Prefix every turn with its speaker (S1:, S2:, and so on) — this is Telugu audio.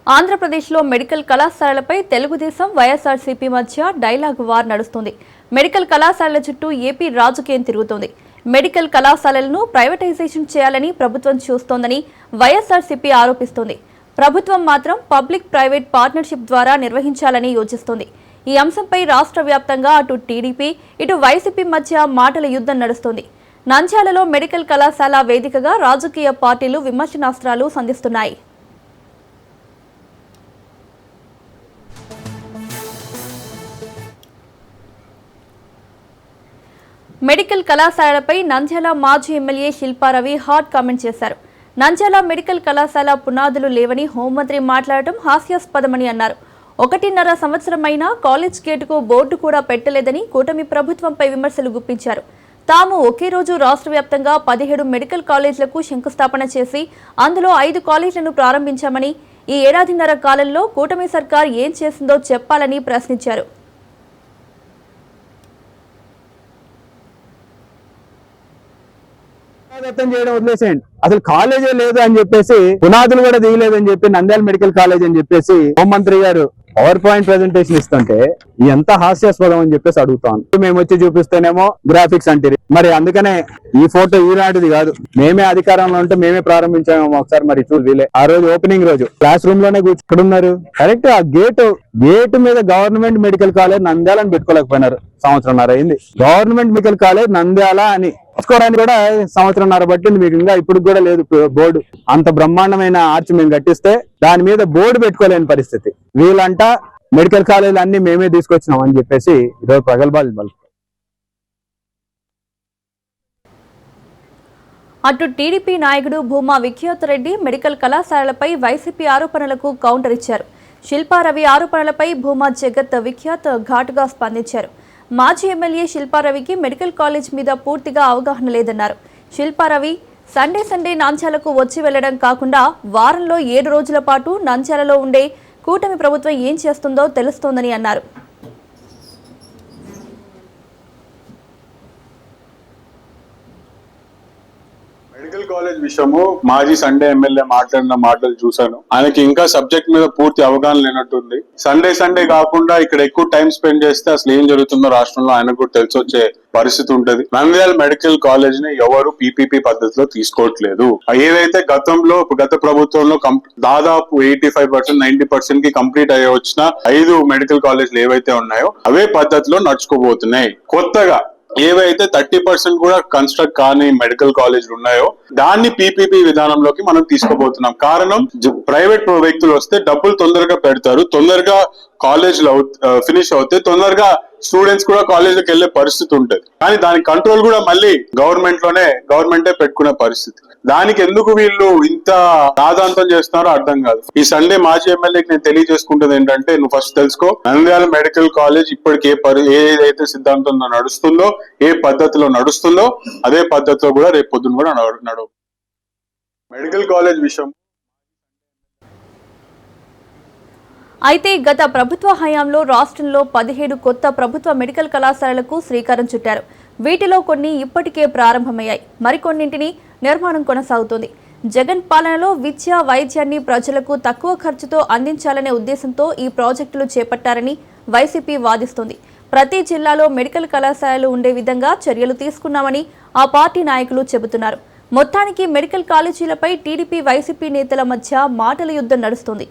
S1: ఆంధ్రప్రదేశ్లో మెడికల్ కళాశాలలపై తెలుగుదేశం వైఎస్ఆర్సీపీ మధ్య డైలాగ్ వార్ నడుస్తుంది. మెడికల్ కళాశాలల చుట్టూ ఏపీ రాజకీయం తిరుగుతోంది. మెడికల్ కళాశాలలను ప్రైవేటైజేషన్ చేయాలని ప్రభుత్వం చూస్తోందని వైఎస్ఆర్సీపీ ఆరోపిస్తోంది. ప్రభుత్వం మాత్రం పబ్లిక్ ప్రైవేట్ పార్ట్నర్షిప్ ద్వారా నిర్వహించాలని యోచిస్తోంది. ఈ అంశంపై రాష్ట్ర వ్యాప్తంగా అటు టీడీపీ ఇటు వైసీపీ మధ్య మాటల యుద్ధం నడుస్తోంది. నంద్యాలలో మెడికల్ కళాశాల వేదికగా రాజకీయ పార్టీలు విమర్శనాస్త్రాలు సంధిస్తున్నాయి. మెడికల్ కళాశాలపై నంద్యాల మాజీ ఎమ్మెల్యే శిల్పారవి హాట్ కామెంట్ చేశారు. నంద్యాల మెడికల్ కళాశాల పునాదులు లేవని హోంమంత్రి మాట్లాడటం హాస్యాస్పదమని అన్నారు. 1.5 సంవత్సరమైనా కాలేజ్ గేటుకు బోర్డు కూడా పెట్టలేదని కూటమి ప్రభుత్వంపై విమర్శలు గుప్పించారు. తాము ఒకే రోజు రాష్ట్ర వ్యాప్తంగా 17 మెడికల్ కాలేజీలకు శంకుస్థాపన చేసి అందులో 5 కాలేజీలను ప్రారంభించామని, ఈ ఏడాదిన్నర కాలంలో కూటమి సర్కార్ ఏం చేసిందో చెప్పాలని ప్రశ్నించారు.
S2: చేయడం వదిలేసేయండి, అసలు కాలేజే లేదు అని చెప్పేసి, పునాదులు కూడా దిగలేదని చెప్పి నంద్యాల మెడికల్ కాలేజ్ అని చెప్పేసి హోంమంత్రి గారు పవర్ పాయింట్ ప్రెజెంటేషన్ ఇస్తుంటే ఎంత హాస్యాస్పదం అని చెప్పేసి అడుగుతాను. మేము వచ్చి చూపిస్తేనేమో గ్రాఫిక్స్ అంటే మరి అందుకనే ఈ ఫోటో ఈనాటిది కాదు, మేమే అధికారంలో ఉంటే మేమే ప్రారంభించాము. ఒకసారి మరి చూడలే, ఆ రోజు ఓపెనింగ్ రోజు క్లాస్ రూమ్ లోనే కూర్చున్నారు. కరెక్ట్, ఆ గేట్ మీద గవర్నమెంట్ మెడికల్ కాలేజ్ నంద్యాల అని పెట్టుకోలేకపోయినారు. సంవత్సరంన్నర అయింది గవర్నమెంట్ మెడికల్ కాలేజ్ నంద్యాల అని రాసుకోవడానికి కూడా సంవత్సరంన్నర పట్టింది. మీకు ఇంకా ఇప్పుడు కూడా లేదు బోర్డు. అంత బ్రహ్మాండమైన ఆర్చ్ మేము కట్టిస్తే దాని మీద బోర్డు పెట్టుకోలేని పరిస్థితి. వీళ్ళంట మెడికల్ కాలేజీలు అన్ని మేమే తీసుకొచ్చినాం అని చెప్పేసి ఈరోజు ప్రగల్భాలు.
S1: అటు టీడీపీ నాయకుడు భూమా విఖ్యాత్ రెడ్డి మెడికల్ కళాశాలలపై వైసీపీ ఆరోపణలకు కౌంటర్ ఇచ్చారు. శిల్పారవి ఆరోపణలపై భూమా జగత్ విఖ్యాత్ ఘాటుగా స్పందించారు. మాజీ ఎమ్మెల్యే శిల్పారవికి మెడికల్ కాలేజ్ మీద పూర్తిగా అవగాహన లేదన్నారు. శిల్పారవి సండే నంద్యాలకు వచ్చి వెళ్లడం కాకుండా వారంలో 7 రోజుల పాటు నంద్యాలలో ఉండే కూటమి ప్రభుత్వం ఏం చేస్తుందో తెలుస్తోందని అన్నారు.
S3: మెడికల్ కాలేజ్ విషయము మాజీ సండే ఎమ్మెల్యే మాట్లాడిన మాటలు చూశాను. ఆయనకి ఇంకా సబ్జెక్ట్ మీద పూర్తి అవగాహన లేనట్టుంది. సండే కాకుండా ఇక్కడ ఎక్కువ టైం స్పెండ్ చేస్తే అసలు ఏం జరుగుతుందో రాష్ట్రంలో ఆయనకు కూడా తెలిసొచ్చే పరిస్థితి ఉంటది. నంద్యాల మెడికల్ కాలేజ్ ని ఎవరు పీపీపీ పద్ధతిలో తీసుకోవట్లేదు. ఏదైతే గత ప్రభుత్వంలో దాదాపు 85% 90% కి కంప్లీట్ అయ్యి వచ్చిన 5 మెడికల్ కాలేజ్లు ఏవైతే ఉన్నాయో అవే పద్ధతిలో నడుచుకోబోతున్నాయి. కొత్తగా ఏవైతే 30% కూడా కన్స్ట్రక్ట్ కాని మెడికల్ కాలేజీలు ఉన్నాయో దాన్ని పీపీపీ విధానంలోకి మనం తీసుకోబోతున్నాం. కారణం, ప్రైవేట్ వ్యక్తులు వస్తే డబ్బులు తొందరగా పెడతారు, తొందరగా కాలేజీలో ఫినిష్ అవుతే తొందరగా స్టూడెంట్స్ కూడా కాలేజీకి వెళ్లే పరిస్థితి ఉంటుంది. కానీ దాని కంట్రోల్ కూడా మళ్ళీ గవర్నమెంటే పెట్టుకునే పరిస్థితి. దానికి ఎందుకు వీళ్ళు ఇంత రాదాంతం చేస్తున్నారో అర్థం కాదు. ఈ సండే మాజీ ఎమ్మెల్యేకి నేను తెలియజేసుకుంటుంది ఏంటంటే, నువ్వు ఫస్ట్ తెలుసుకో, నంద్యాల మెడికల్ కాలేజ్ ఇప్పటికి ఏదైతే సిద్ధాంతంలో నడుస్తుందో, ఏ పద్ధతిలో నడుస్తుందో అదే పద్ధతిలో కూడా రేపు పొద్దున కూడా నడవు. మెడికల్ కాలేజ్ విషయం
S1: అయితే గత ప్రభుత్వ హయాంలో రాష్ట్రంలో 17 కొత్త ప్రభుత్వ మెడికల్ కళాశాలలకు శ్రీకారం చుట్టారు. వీటిలో కొన్ని ఇప్పటికే ప్రారంభమయ్యాయి, మరికొన్నింటిని నిర్మాణం కొనసాగుతోంది. జగన్ పాలనలో విద్య వైద్యాన్ని ప్రజలకు తక్కువ ఖర్చుతో అందించాలనే ఉద్దేశంతో ఈ ప్రాజెక్టులు చేపట్టారని వైసీపీ వాదిస్తోంది. ప్రతి జిల్లాలో మెడికల్ కళాశాలలు ఉండే విధంగా చర్యలు తీసుకున్నామని ఆ పార్టీ నాయకులు చెబుతున్నారు. మొత్తానికి మెడికల్ కాలేజీలపై టీడీపీ వైసీపీ నేతల మధ్య మాటల యుద్ధం నడుస్తోంది.